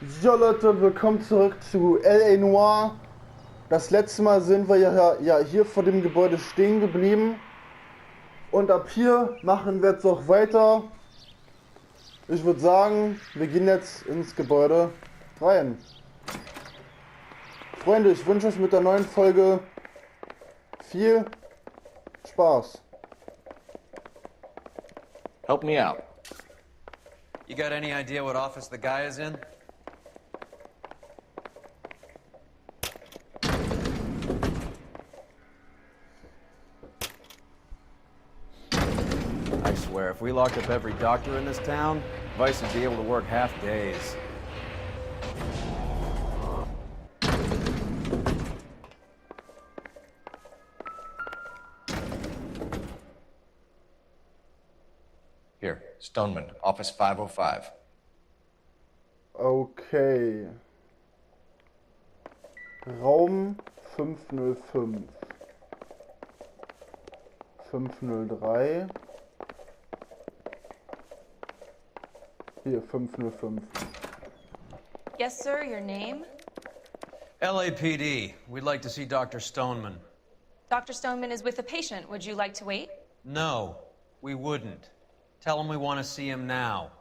Ja Leute, willkommen zurück zu LA Noire. Das letzte Mal sind wir ja hier vor dem Gebäude stehen geblieben. Und ab hier machen wir jetzt auch weiter. Ich würde sagen, wir gehen jetzt ins Gebäude rein. Freunde, ich wünsche euch mit der neuen Folge viel Spaß. Help me out. You got any idea what office the guy is in? I swear, if we locked up every doctor in this town, Vice would be able to work half days. Here, Stoneman, office 505. Okay. Raum 505. 503. Hier, 505. Yes, sir, your name? LAPD. We'd like to see Dr. Stoneman. Dr. Stoneman is with a patient. Would you like to wait? No, we wouldn't. Tell him we want to see him now.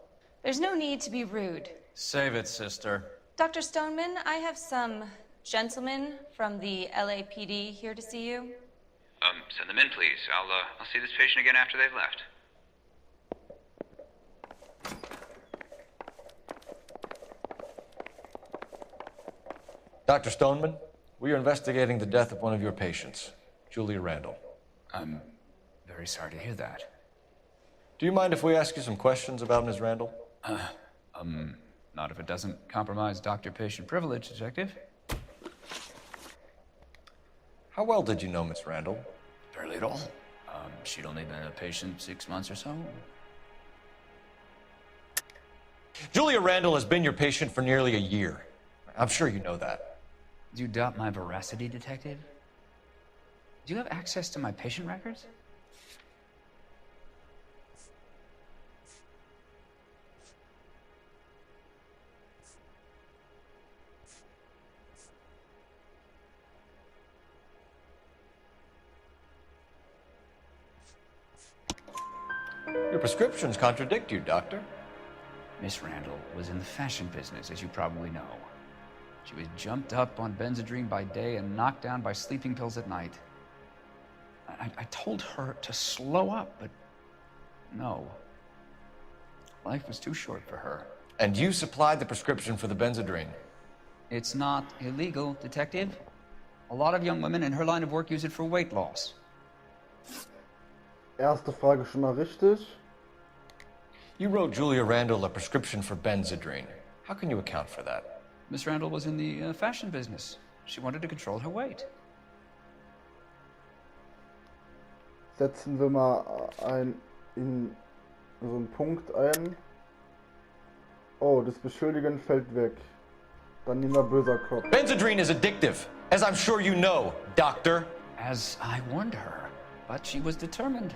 There's no need to be rude. Save it, sister. Dr. Stoneman, I have some gentlemen from the LAPD here to see you. Send them in, please. I'll see this patient again after they've left. Dr. Stoneman, we are investigating the death of one of your patients, Julia Randall. I'm very sorry to hear that. Do you mind if we ask you some questions about Ms. Randall? Not if it doesn't compromise doctor-patient privilege, Detective. How well did you know Ms. Randall? Barely at all. She'd only been a patient 6 months or so. Julia Randall has been your patient for nearly a year. I'm sure you know that. Do you doubt my veracity, Detective? Do you have access to my patient records? Your prescriptions contradict you, Doctor. Miss Randall was in the fashion business, as you probably know. She was jumped up on Benzedrine by day and knocked down by sleeping pills at night. I told her to slow up, but no. Life was too short for her. And you supplied the prescription for the Benzedrine. It's not illegal, Detective. A lot of young women in her line of work use it for weight loss. Erste Frage schon mal richtig. You wrote Julia Randall a prescription for Benzedrine. How can you account for that? Miss Randall was in the fashion business. She wanted to control her weight. Setzen wir mal in so einen Punkt ein. Oh, das Beschuldigen fällt weg. Dann nehmen wir böser Kopf. Benzedrine is addictive, as I'm sure you know, Doctor. As I warned her, but she was determined.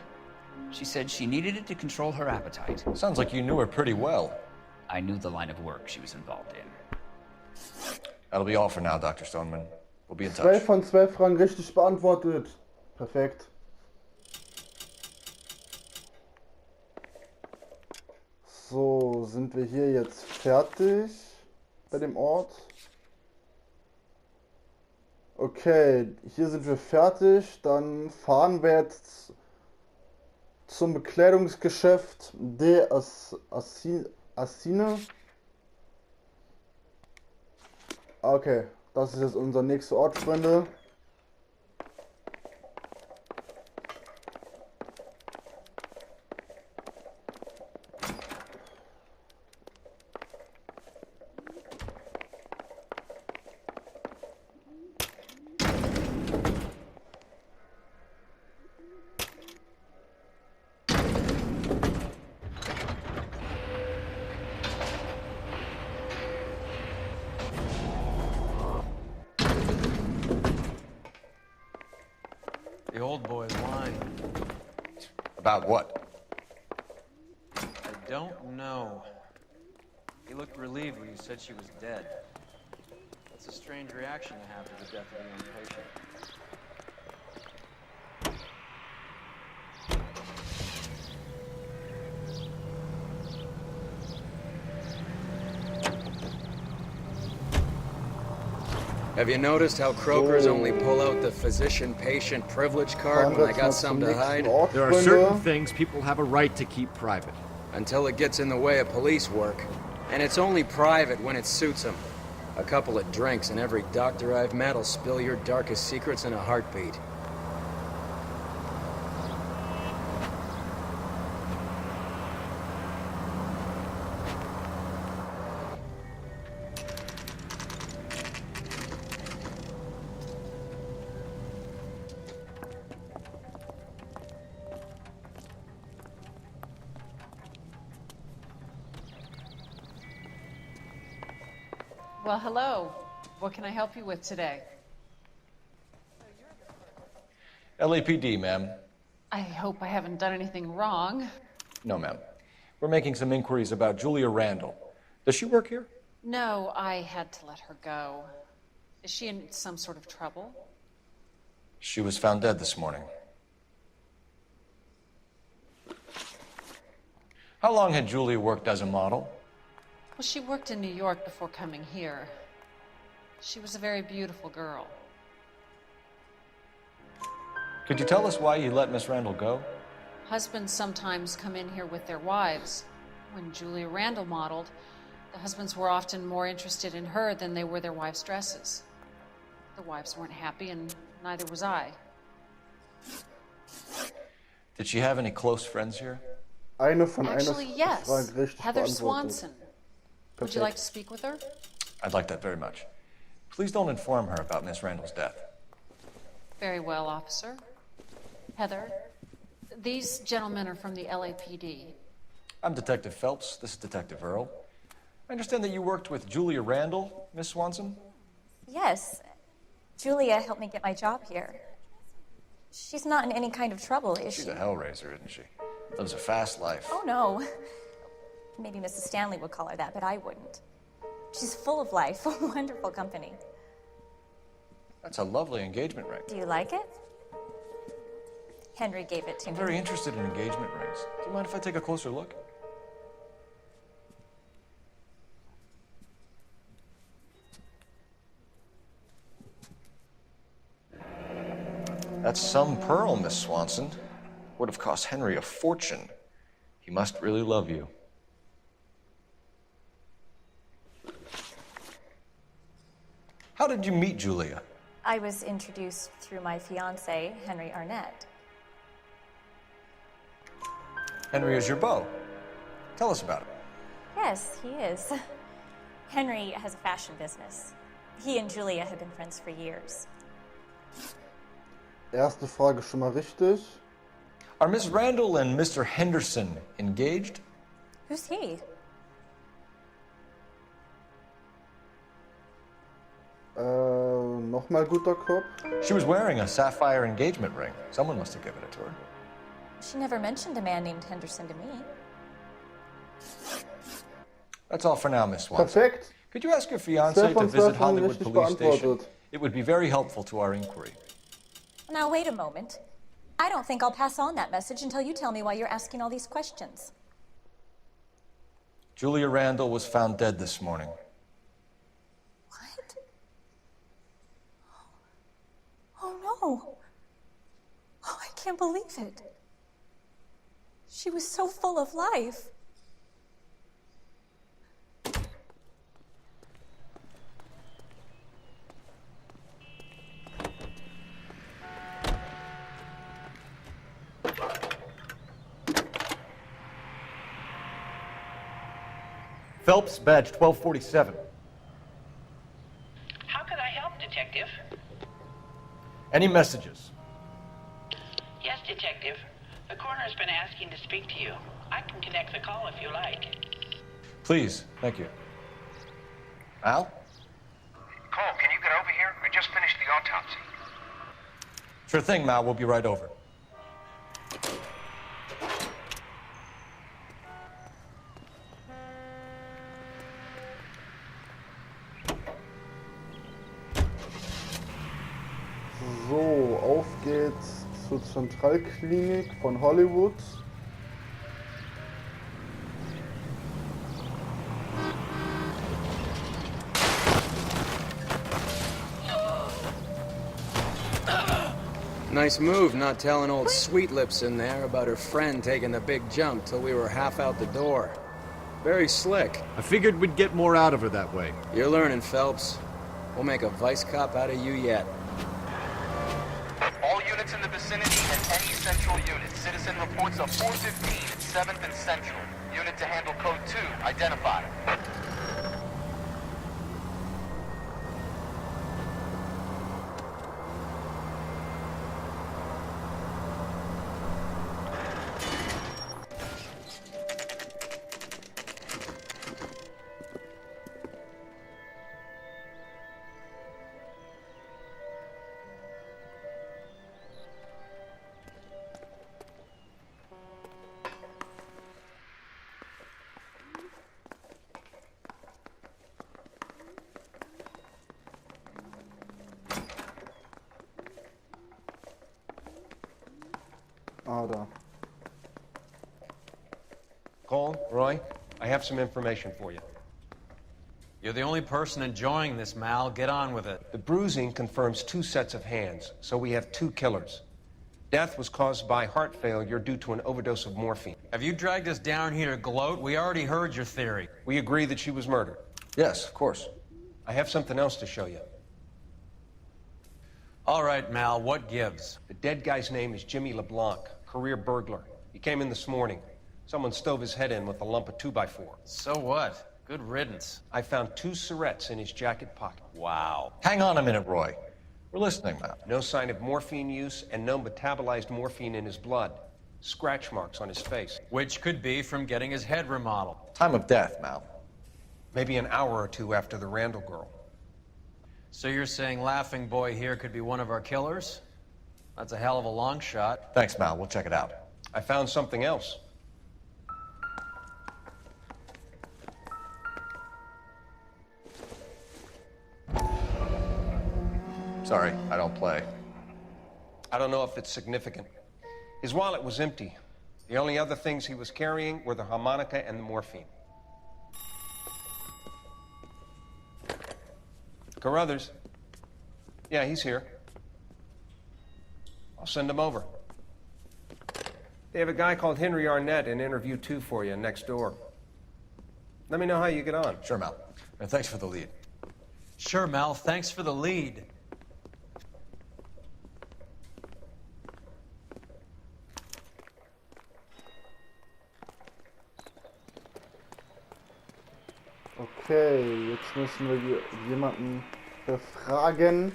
She said she needed it to control her appetite. Sounds like you knew her pretty well. I knew the line of work she was involved in. That'll be all for now, Dr. Stoneman. We'll be in 2 touch. von 2 Fragen richtig beantwortet. Perfekt. So, sind wir hier jetzt fertig bei dem Ort? Okay, hier sind wir fertig. Dann fahren wir jetzt zum Bekleidungsgeschäft de Assine. Okay, das ist jetzt unser nächster Ort, Freunde. The old boy's lying. About what? I don't know. He looked relieved when you said she was dead. That's a strange reaction to have to the death of a young patient. Have you noticed how Krokers only pull out the physician-patient privilege card when they got something to hide? There are certain things people have a right to keep private. Until it gets in the way of police work. And it's only private when it suits them. A couple of drinks and every doctor I've met will spill your darkest secrets in a heartbeat. Well, hello. What can I help you with today? LAPD, ma'am. I hope I haven't done anything wrong. No, ma'am. We're making some inquiries about Julia Randall. Does she work here? No, I had to let her go. Is she in some sort of trouble? She was found dead this morning. How long had Julia worked as a model? Well, she worked in New York before coming here. She was a very beautiful girl. Could you tell us why you let Miss Randall go? Husbands sometimes come in here with their wives. When Julia Randall modeled, the husbands were often more interested in her than they were their wives' dresses. The wives weren't happy, and neither was I. Did she have any close friends here? Actually, yes. Frage richtig Heather beantwortet. Swanson. Would you like to speak with her? I'd like that very much. Please don't inform her about Miss Randall's death. Very well, officer. Heather, these gentlemen are from the LAPD. I'm Detective Phelps. This is Detective Earl. I understand that you worked with Julia Randall, Miss Swanson? Yes. Julia helped me get my job here. She's not in any kind of trouble, is she? She's a hellraiser, isn't she? Lives a fast life. Oh, no. Maybe Mrs. Stanley would call her that, but I wouldn't. She's full of life, wonderful company. That's a lovely engagement ring. Do you like it? Henry gave it to I'm me. very interested in engagement rings. Do you mind if I take a closer look? That's some pearl, Miss Swanson. Would have cost Henry a fortune. He must really love you. How did you meet Julia? I was introduced through my fiancé, Henry Arnett. Henry is your beau. Tell us about it. Yes, he is. Henry has a fashion business. He and Julia have been friends for years. Erste Frage schon mal richtig. Are Miss Randall and Mr. Henderson engaged? Who's he? Nochmal guter Kopf. She was wearing a sapphire engagement ring. Someone must have given it to her. She never mentioned a man named Henderson to me. That's all for now, Miss Swanson. Perfekt. Could you ask your fiancé 12 to von visit 12 Hollywood richtig Police Station? beantwortet. It would be very helpful to our inquiry. Now, wait a moment. I don't think I'll pass on that message until you tell me why you're asking all these questions. Julia Randall was found dead this morning. What? Oh, no. Oh, I can't believe it. She was so full of life. Phelps, badge 1247. How can I help, Detective? Any messages? Yes, Detective. The coroner's been asking to speak to you. I can connect the call if you like. Please, thank you. Al? Cole, can you get over here? I just finished the autopsy. Sure thing, Mal. We'll be right over. geht's zur Zentralklinik von Hollywood. Nice move not telling old Sweet Lips in there about her friend taking the big jump till we were half out the door. Very slick. I figured we'd get more out of her that way. You're learning, Phelps. We'll make a vice cop out of you yet. All units in the vicinity and any central unit. Citizen reports of 415 at 7th and Central. Unit to handle code 2, identify. Ah, da. Cole, Roy, I have some information for you. You're the only person enjoying this, Mal. Get on with it. The bruising confirms 2 sets of hands, so we have 2 killers. Death was caused by heart failure due to an overdose of morphine. Have you dragged us down here to gloat? We already heard your theory. We agree that she was murdered. Yes, of course. I have something else to show you. All right, Mal, what gives? The dead guy's name is Jimmy LeBlanc, career burglar. He came in this morning. Someone stove his head in with a lump of 2x4. So what? Good riddance. I found 2 syrettes in his jacket pocket. Wow. Hang on a minute, Roy. We're listening now. No sign of morphine use and no metabolized morphine in his blood. Scratch marks on his face. Which could be from getting his head remodeled. Time of death, Mal. Maybe an hour or 2 after the Randall girl. So you're saying Laughing Boy here could be one of our killers? That's a hell of a long shot. Thanks, Mal. We'll check it out. I found something else. Sorry, I don't play. I don't know if it's significant. His wallet was empty. The only other things he was carrying were the harmonica and the morphine. Carruthers. Yeah, he's here. I'll send him over. They have a guy called Henry Arnett in interview 2 for you next door. Let me know how you get on. Sure, Mal. And thanks for the lead. Sure, Mal. Thanks for the lead. Okay, jetzt müssen wir hier jemanden befragen.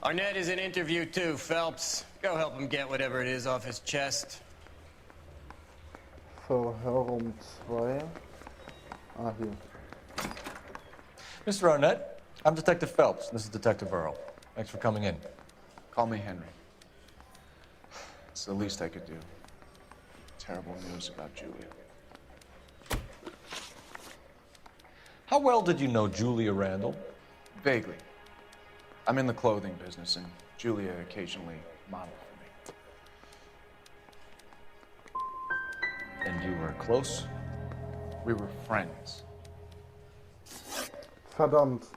Arnett is in interview 2, Phelps. Go help him get whatever it is off his chest. Verhörung 2. Ah, hier. Mr. Arnett, I'm Detective Phelps. This is Detective Earl. Thanks for coming in. Call me Henry. It's the least I could do. Terrible news about Julia. How well did you know Julia Randall? Vaguely. I'm in the clothing business, and Julia occasionally modeled for me. And you were close? We were friends. Verdammt.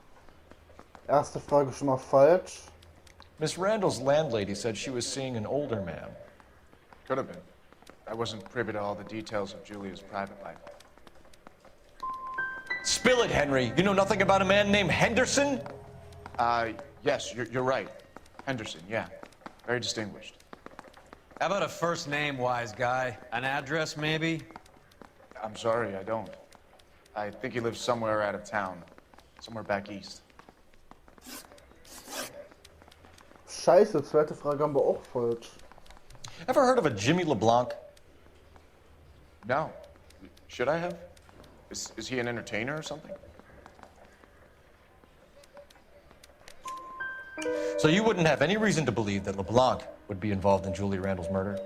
Erste Frage schon mal falsch. Miss Randall's landlady said she was seeing an older man. Could have been. I wasn't privy to all the details of Julia's private life. Spill it, Henry. You know nothing about a man named Henderson? Yes, you're right. Henderson, yeah. Very distinguished. How about a first name, wise guy? An address, maybe? I'm sorry, I don't. I think he lives somewhere out of town. Somewhere back east. Scheiße, zweite Frage haben wir auch falsch. Ever heard of a Jimmy LeBlanc? No. Should I have? Is he an entertainer or something? So you wouldn't have any reason to believe that LeBlanc would be involved in Julia Randall's murder?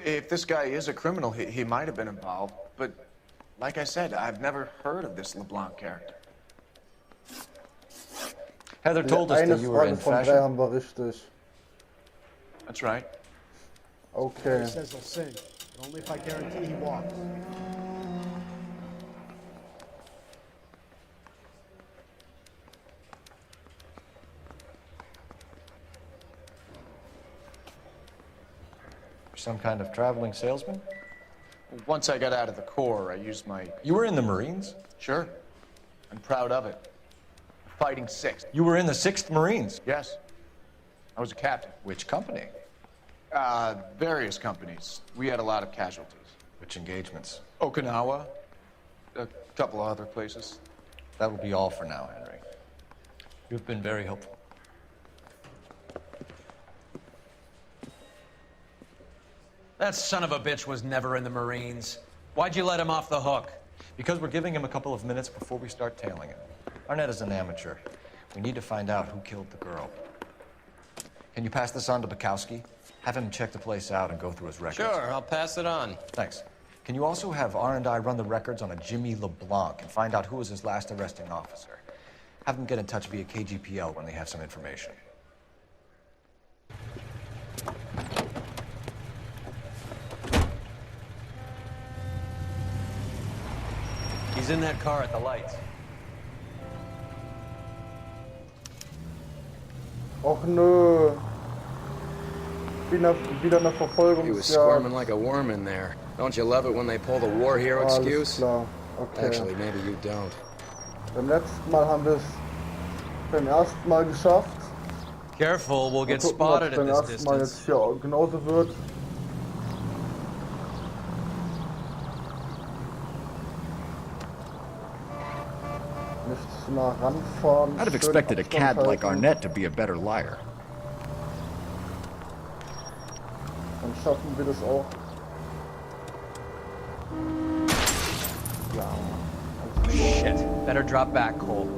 If this guy is a criminal, he might have been involved. But like I said, I've never heard of this LeBlanc character. Heather told us Eine that you were Frage in von 3 fashion. haben wir richtig. That's right. Okay. He says he'll sing, but only if I guarantee he walks. Some kind of traveling salesman? Once I got out of the Corps, I used my... You were in the Marines? Sure. I'm proud of it. Fighting 6th. You were in the 6th Marines? Yes. I was a captain. Which company? Various companies. We had a lot of casualties. Which engagements? Okinawa. A couple of other places. That will be all for now, Henry. You've been very helpful. That son of a bitch was never in the Marines. Why'd you let him off the hook? Because we're giving him a couple of minutes before we start tailing him. Arnett is an amateur. We need to find out who killed the girl. Can you pass this on to Bukowski? Have him check the place out and go through his records. Sure, I'll pass it on. Thanks. Can you also have R&I run the records on a Jimmy LeBlanc and find out who was his last arresting officer? Have them get in touch via KGPL when they have some information. He's in that car at the lights. Och nö. Wieder eine He was Verfolgungsjagd. squirming like a worm in there. Don't you love it when they pull the war hero Alles excuse? klar. Okay. Actually, maybe you don't. Beim letzten Mal haben wir es beim ersten Mal geschafft. Careful, we'll get Mal gucken, ob spotted es at beim this ersten Mal distance. jetzt hier genauso wird. Nicht zu nah ranfahren. I'd have schön expected a Abstand cad like halten. Arnett to be a better liar. Dann schaffen wir das auch. Ja. Shit. Better drop back, Cole.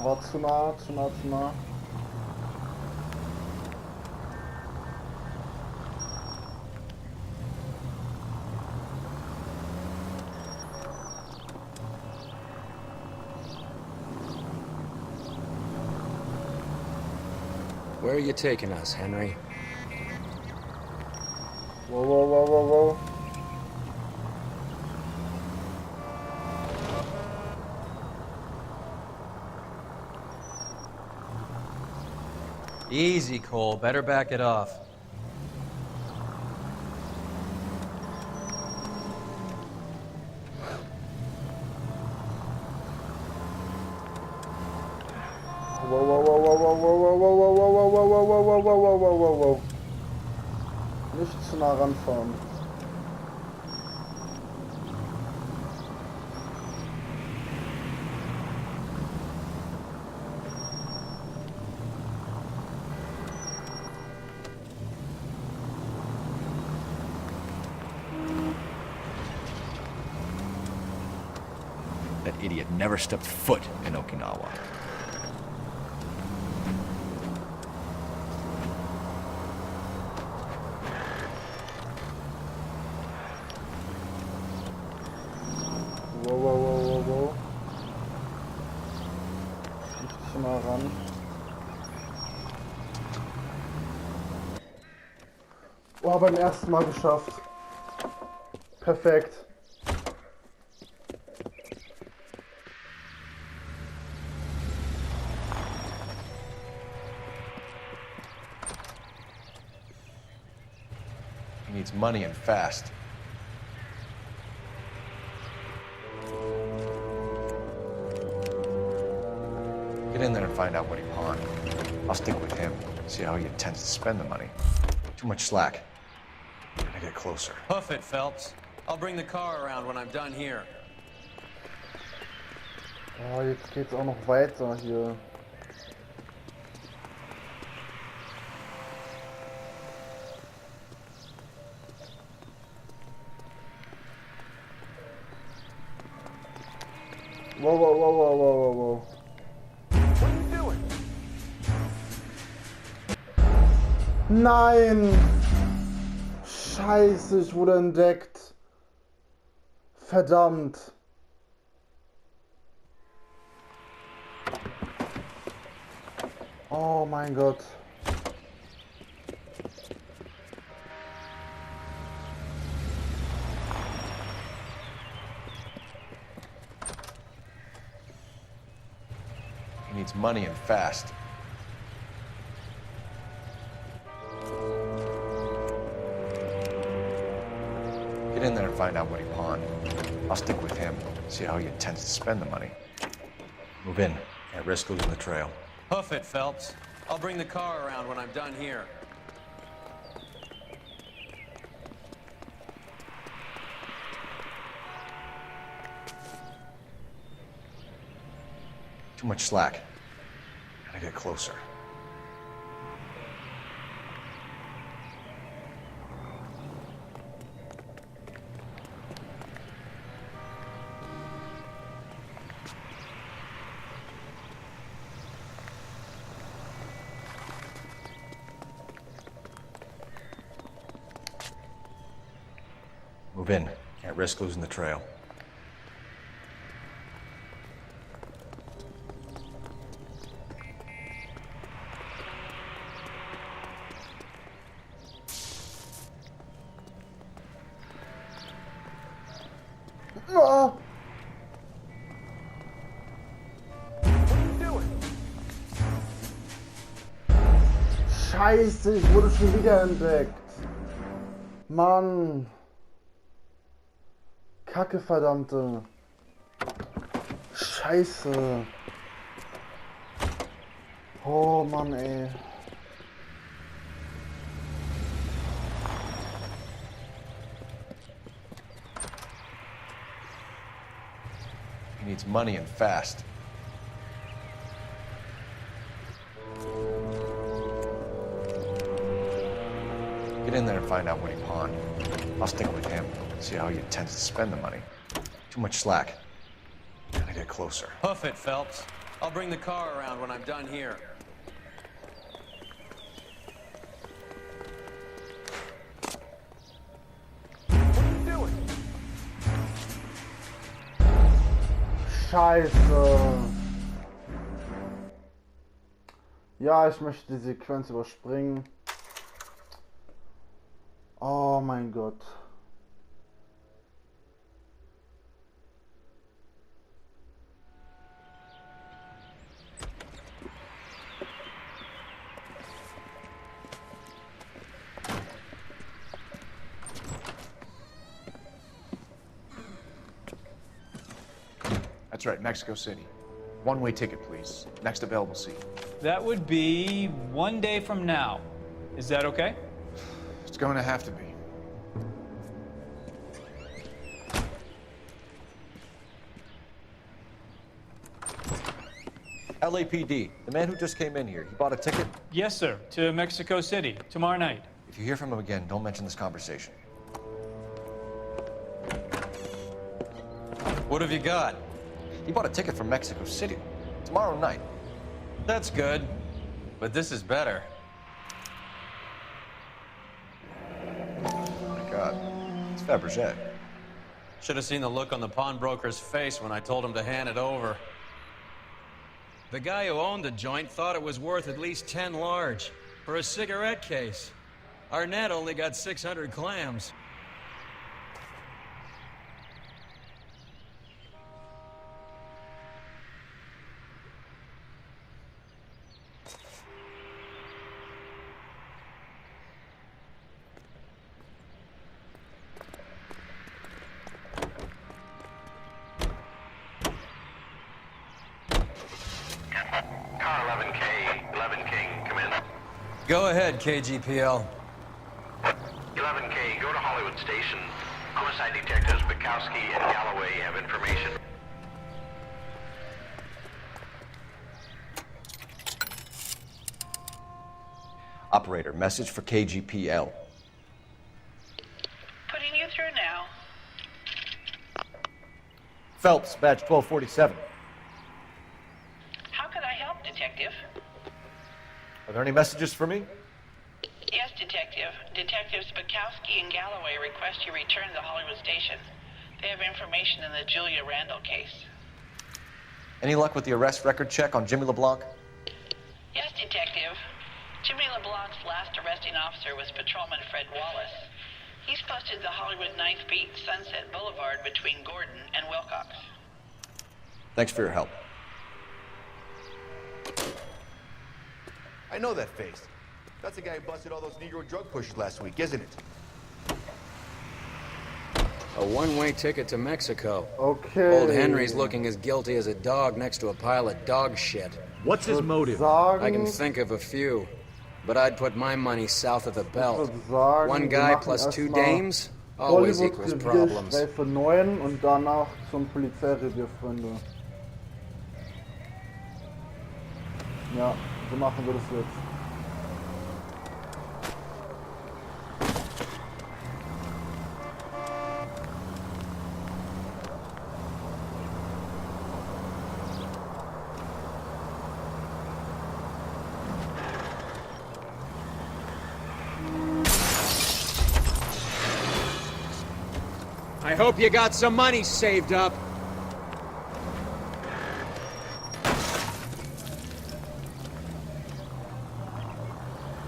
War zu nah, zu nah, zu nah. Where are you taking us, Henry? Wow, wow, wow, wow, wow. Easy, Cole. Better back it off. Wow, wow, wow, wow, wow, wow, wow, wow, wow, wow, wow, wow, wow, wow, wow, wow, wow, wow. Nicht zu nah ranfahren. That idiot never stepped foot in Okinawa. Wow, wow, wow, wow, wow. Nicht zu nah ran. Oh, beim ersten Mal geschafft. Perfekt. He needs money and fast. Get in there and find out what he pawned. I'll stick with him, see how he intends to spend the money. Too much slack. Gotta get closer. Hoof it, Phelps. I'll bring the car around when I'm done here. Oh, jetzt geht's auch noch weiter hier. Wow, wow, wow, wow, wow, wow, wow. Nein! Scheiße, ich wurde entdeckt. Verdammt. Oh mein Gott. He needs money and fast. Get in there and find out what he pawned. I'll stick with him, see how he intends to spend the money. Move in. Can't risk losing the trail. Hoof it, Phelps. I'll bring the car around when I'm done here. Too much slack. Gotta get closer. Move in. Can't risk losing the trail. Ah. Scheiße, ich wurde schon wieder entdeckt. Mann. Kacke, verdammte. Scheiße. Oh Mann, ey. He needs money and fast. Get in there and find out what he pawned. I'll stick with him, see how he intends to spend the money. Too much slack. Gotta get closer. Hoof it, Phelps. I'll bring the car around when I'm done here. Scheiße. Ja, ich möchte die Sequenz überspringen. Oh mein Gott. That's right, Mexico City. One-way ticket, please. Next available seat. That would be 1 day from now. Is that okay? It's going to have to be. LAPD, the man who just came in here, he bought a ticket? Yes, sir. To Mexico City, tomorrow night. If you hear from him again, don't mention this conversation. What have you got? He bought a ticket from Mexico City. Tomorrow night. That's good. But this is better. Oh my God. It's Fabergé. Should have seen the look on the pawnbroker's face when I told him to hand it over. The guy who owned the joint thought it was worth at least 10 large for a cigarette case. Arnett only got 600 clams. Car 11K, come in. Go ahead, KGPL. 11K, go to Hollywood Station. Homicide detectives Bukowski and Galloway have information. Operator, message for KGPL. Putting you through now. Phelps, badge 1247. How could I help, Detective? Are there any messages for me? Yes, Detective. Detectives Bukowski and Galloway request you return to Hollywood Station. They have information in the Julia Randall case. Any luck with the arrest record check on Jimmy LeBlanc? Yes, Detective. Jimmy LeBlanc's last arresting officer was Patrolman Fred Wallace. He's posted the Hollywood 9th Beat Sunset Boulevard between Gordon and Wilcox. Thanks for your help. I know that face. That's the guy who busted all those Negro drug pushers last week, isn't it? A one-way ticket to Mexico. Okay. Old Henry's looking as guilty as a dog next to a pile of dog shit. What's his motive? I can think of a few, but I'd put my money south of the belt. One guy plus two dames always equals problems. Streife 9 und danach zum Polizeirevier, Freunde. Ja, so machen wir das jetzt. I hope you got some money saved up.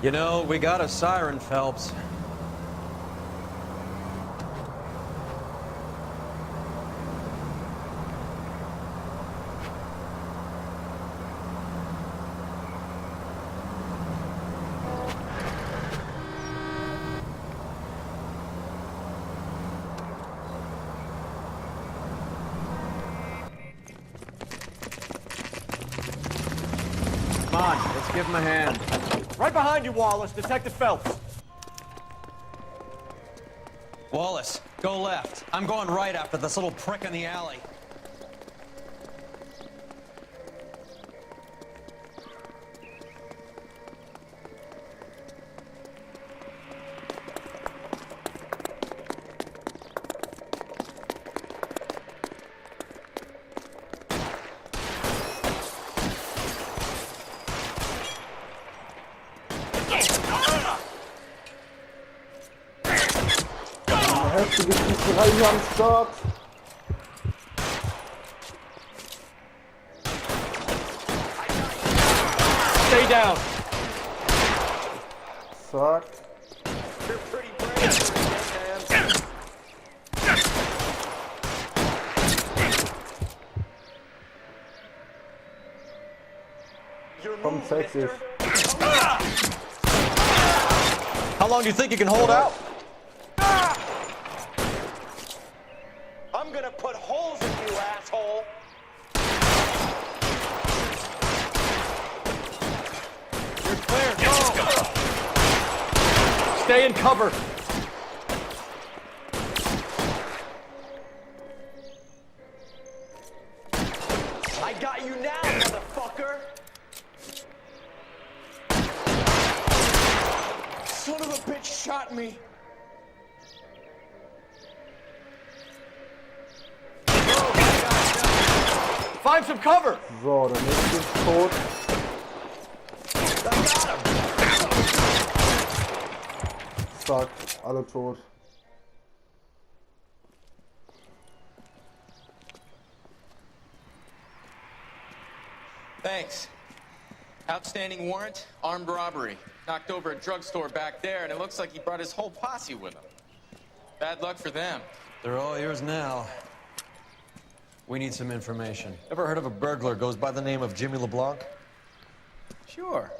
You know, we got a siren, Phelps. Come on, let's give him a hand. Right behind you, Wallace. Detective Phelps. Wallace, go left. I'm going right after this little prick in the alley. Heftige Schießerei hier am Start. Stay down. Zack. You're pretty brave, man. Komm, zeig dich. How long do you think you can hold out? I'm gonna put holes in you, asshole. You're clear. Go. Stay in cover. I got you now, motherfucker. Son of a bitch shot me. Find some cover. So, der nächste ist tot. Zack, alle tot. Thanks. Outstanding warrant, armed robbery. Knocked over a drugstore back there, and it looks like he brought his whole posse with him. Bad luck for them. They're all yours now. We need some information. Ever heard of a burglar goes by the name of Jimmy LeBlanc? Sure.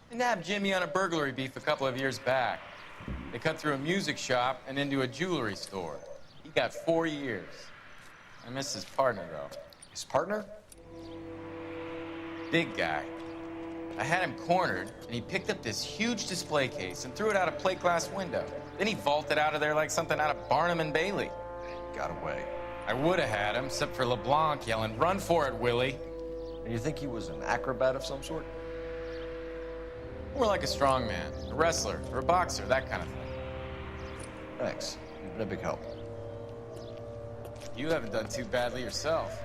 They nabbed Jimmy on a burglary beef a couple of years back. They cut through a music shop and into a jewelry store. He got 4 years. I miss his partner, though. His partner? Big guy. I had him cornered, and he picked up this huge display case and threw it out a plate glass window. Then he vaulted out of there like something out of Barnum and Bailey. Got away. I would have had him, except for LeBlanc yelling, "Run for it, Willie!" And you think he was an acrobat of some sort? More like a strongman, a wrestler, or a boxer, that kind of thing. Thanks. You've been a big help. You haven't done too badly yourself.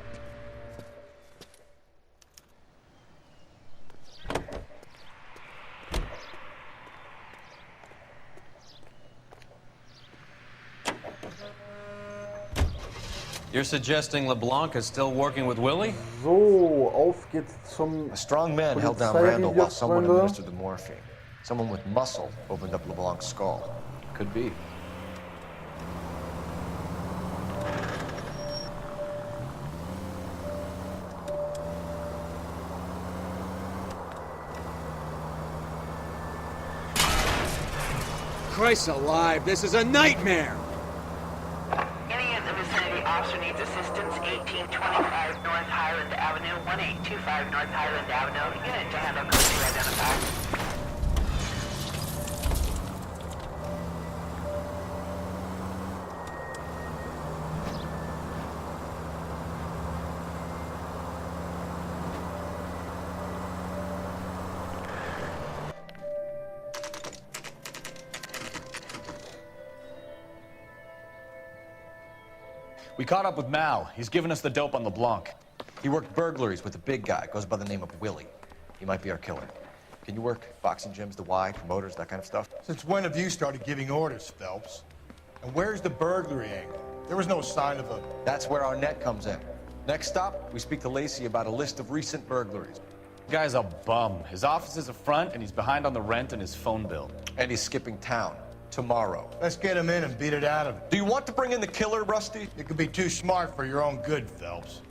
You're suggesting LeBlanc is still working with Willie? So, auf geht's zum A strong man held down Randall while someone administered the morphine. Someone with muscle opened up LeBlanc's skull. Could be. Christ alive, this is a nightmare! Any in the vicinity officer needs assistance, 1825 North Highland Avenue, 1825 North Highland Avenue. Unit to handle code 2 identified. We caught up with Mal. He's given us the dope on LeBlanc. He worked burglaries with a big guy. Goes by the name of Willie. He might be our killer. Can you work boxing gyms, the Y, promoters, that kind of stuff? Since when have you started giving orders, Phelps? And where's the burglary angle? There was no sign of a... That's where Arnett comes in. Next stop, we speak to Lacey about a list of recent burglaries. The guy's a bum. His office is a front, and he's behind on the rent and his phone bill. And he's skipping town. Tomorrow. Let's get him in and beat it out of him. Do you want to bring in the killer, Rusty? You could be too smart for your own good, Phelps.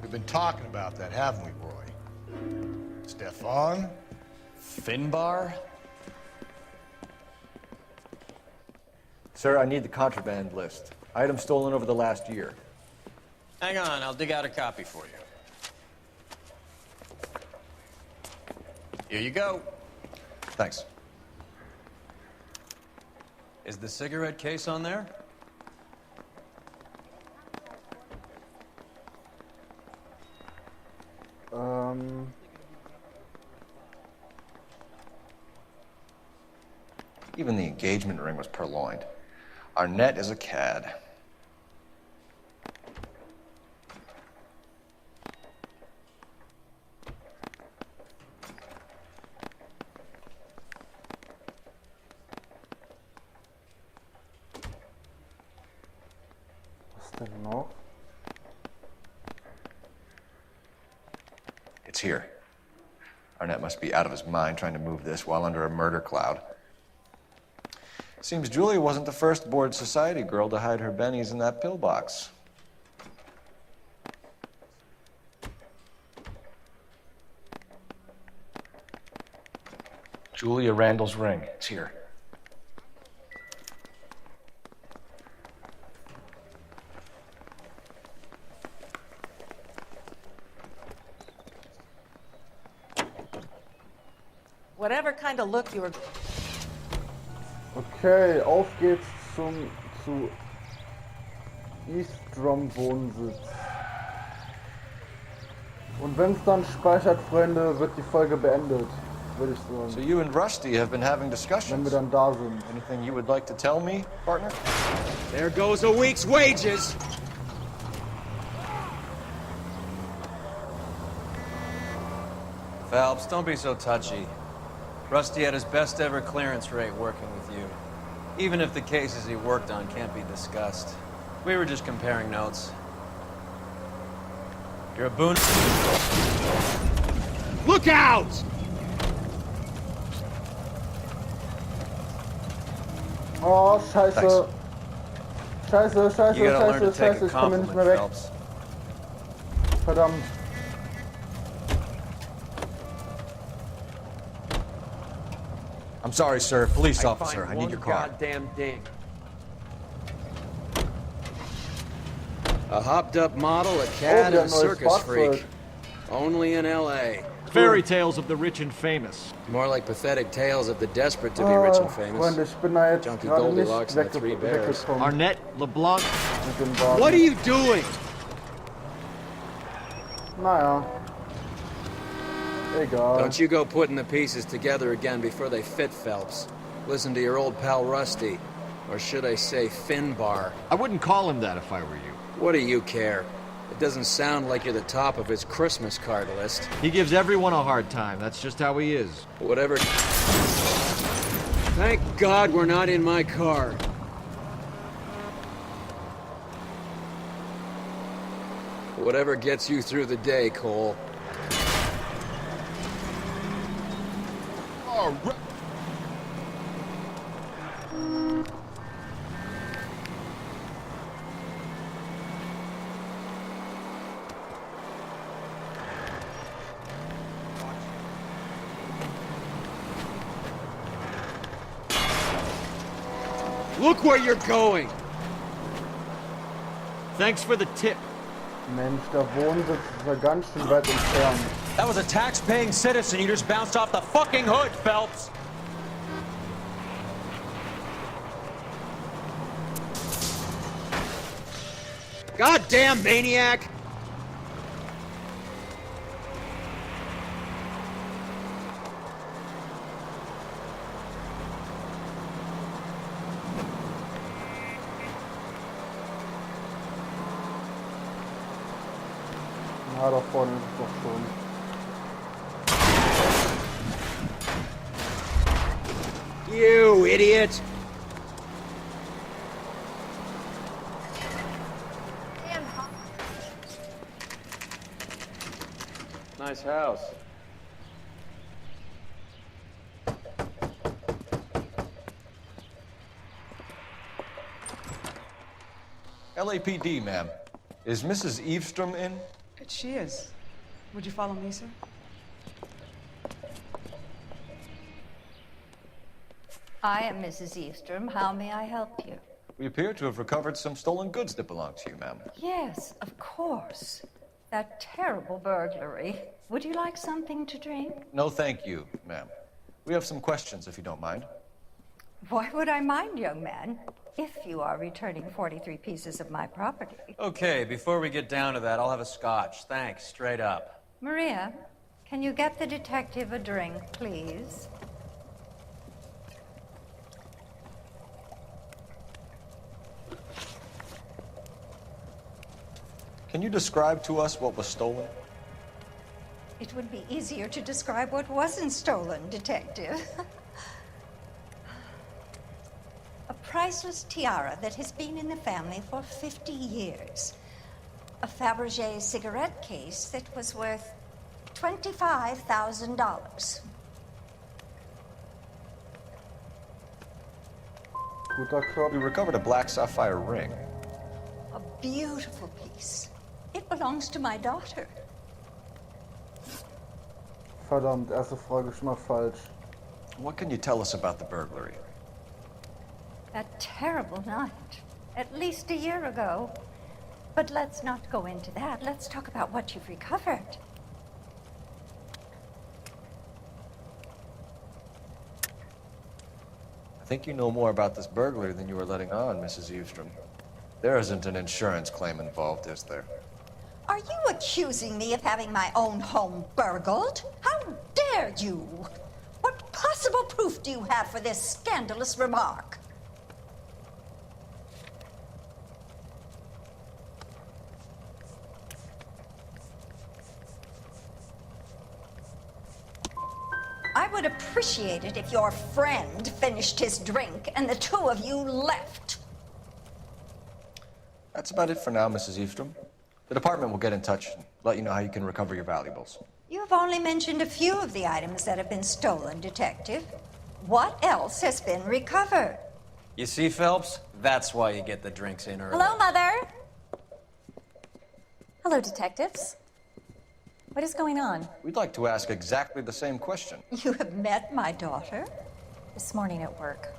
We've been talking about that, haven't we, Roy? Stefan? Finbar? Sir, I need the contraband list. Items stolen over the last year. Hang on, I'll dig out a copy for you. Here you go. Thanks. Is the cigarette case on there? Even the engagement ring was purloined. Arnett is a cad. It's here. Arnett must be out of his mind trying to move this while under a murder cloud. Seems Julia wasn't the first bored society girl to hide her bennies in that pillbox. Julia Randall's ring. It's here. Whatever kind of look you were... Okay, auf geht's zu Eastrom Wohnsitz. Und wenn's dann speichert, Freunde, wird die Folge beendet, würde ich sagen. So you and Rusty have been having discussions. Wenn wir dann da sind. Anything you would like to tell me, partner? There goes a week's wages! Phelps, don't be so touchy. Rusty had his best ever clearance rate working with you. Even if the cases he worked on can't be discussed. We were just comparing notes. You're a boon. Look out! Oh, scheiße. Scheiße, scheiße, You gotta learn to scheiße, take scheiße, a ich komme nicht compliment, mehr weg. Phelps. Verdammt. I'm sorry, sir. Police officer, I need your car. Goddamn ding. A hopped-up model, a cat, and a circus freak. Only in L.A. Fairy tales of the rich and famous. More like pathetic tales of the desperate to be rich and famous. Freunde, ich bin da jetzt Junkie gerade Goldilocks nicht and the Three Bears. weggekommen. Arnett, LeBlanc. Mit dem Wagen. What are you doing? Naja. Egal. Don't you go putting the pieces together again before they fit, Phelps. Listen to your old pal Rusty. Or should I say Finbar. I wouldn't call him that if I were you. What do you care? It doesn't sound like you're the top of his Christmas card list. He gives everyone a hard time. That's just how he is. Whatever. Thank God we're not in my car. Whatever gets you through the day, Cole. All right. Look where you're going! Thanks for the tip. Mensch, der Wohnsitz ist ja ganz schön weit entfernt. That was a tax-paying citizen you just bounced off the fucking hood, Phelps! Goddamn maniac! Ja, da vorne ist es doch schon. You idiot! Nice house. LAPD, ma'am. Is Mrs. Eavestrom in? She is. Would you follow me, sir? I am Mrs. Eastrom. How may I help you? We appear to have recovered some stolen goods that belong to you, ma'am. Yes, of course. That terrible burglary. Would you like something to drink? No, thank you, ma'am. We have some questions, if you don't mind. Why would I mind, young man? If you are returning 43 pieces of my property. Okay, before we get down to that, I'll have a scotch. Thanks, straight up. Maria, can you get the detective a drink, please? Can you describe to us what was stolen? It would be easier to describe what wasn't stolen, Detective. A priceless tiara that has been in the family for 50 years. A Fabergé cigarette case that was worth $25,000. We recovered a black sapphire ring. A beautiful piece. It belongs to my daughter. Verdammt, erste Frage schon mal falsch. What can you tell us about the burglary? That terrible night, at least a year ago. But let's not go into that. Let's talk about what you've recovered. I think you know more about this burglary than you were letting on, Mrs. Eavestrom. There isn't an insurance claim involved, is there? Are you accusing me of having my own home burgled? How dare you? What possible proof do you have for this scandalous remark? I would appreciate it if your friend finished his drink and the two of you left. That's about it for now, Mrs. Eavestrom. The department will get in touch and let you know how you can recover your valuables. You have only mentioned a few of the items that have been stolen, Detective. What else has been recovered? You see, Phelps? That's why you get the drinks in early. Hello, Mother. Hello, detectives. What is going on? We'd like to ask exactly the same question. You have met my daughter? This morning at work.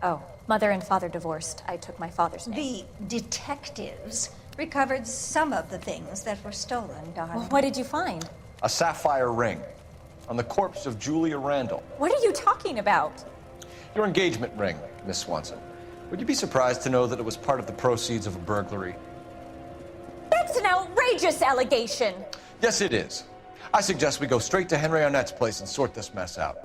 Oh, mother and father divorced. I took my father's name. The detectives recovered some of the things that were stolen, darling. Well, what did you find? A sapphire ring on the corpse of Julia Randall. What are you talking about? Your engagement ring, Miss Swanson. Would you be surprised to know that it was part of the proceeds of a burglary? That's an outrageous allegation. Yes, it is. I suggest we go straight to Henry Arnett's place and sort this mess out.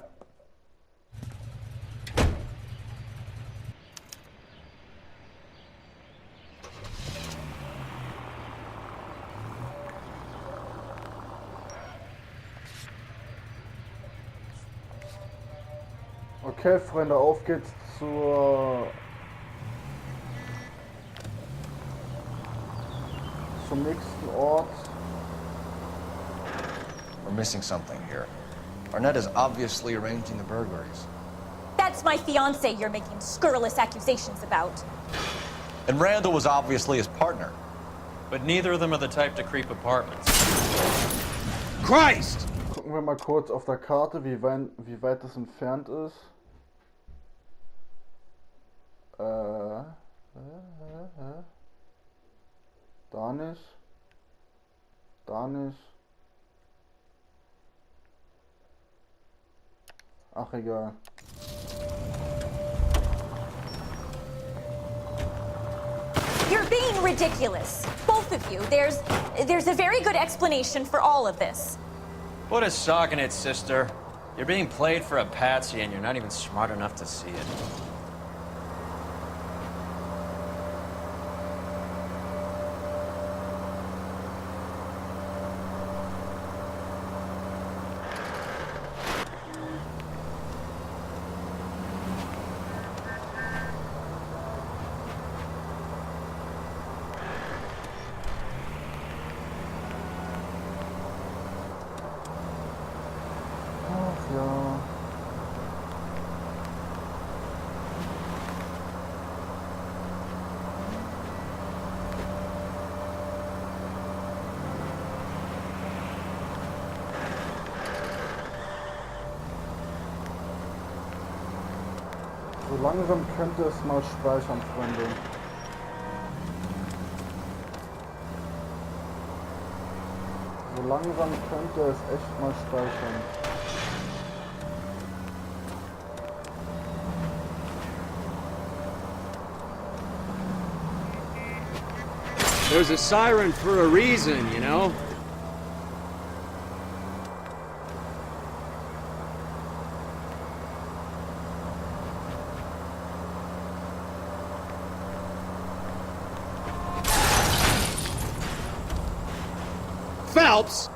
Okay, Freunde, auf geht's zur zum nächsten Ort. We're missing something here. Arnett is obviously arranging the burglaries. That's my fiance you're making scurrilous accusations about. And Randall was obviously his partner. But neither of them are the type to creep apartments. Christ! Gucken wir mal kurz auf der Karte, wie weit das entfernt ist. Da nicht. Da nicht. Ach, egal. You're being ridiculous, both of you. There's a very good explanation for all of this. Put a sock in it, sister. You're being played for a patsy and you're not even smart enough to see it. Ja. So langsam könnte es mal speichern, Freunde. So langsam könnte es echt mal speichern. There's a siren for a reason, you know? Phelps!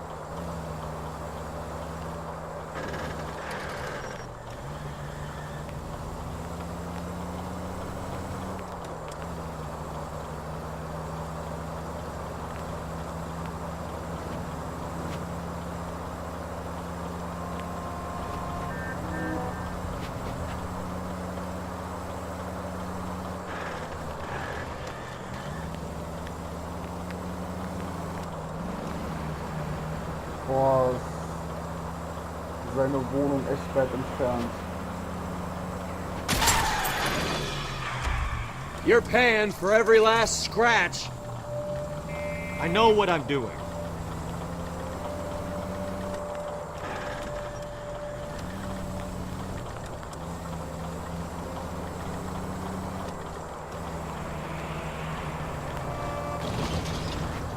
Boah, seine Wohnung echt weit entfernt. You're paying for every last scratch. I know what I'm doing.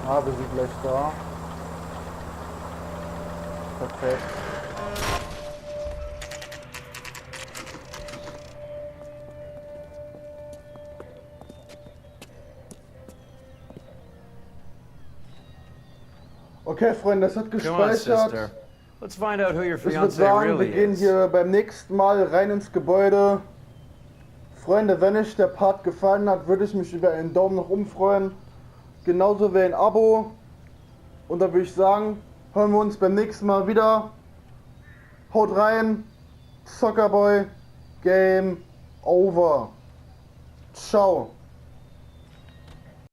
Ah, wir sind gleich da. Perfekt. Okay, Freunde, das hat Come on, gespeichert. sister. Let's find out who your Ich würde fiance sagen, wir really gehen is. hier beim nächsten Mal rein ins Gebäude. Freunde, wenn euch der Part gefallen hat, würde ich mich über einen Daumen nach oben freuen. Genauso wie ein Abo. Und dann würde ich sagen, hören wir uns beim nächsten Mal wieder. Haut rein. Soccerboy. Game over. Ciao.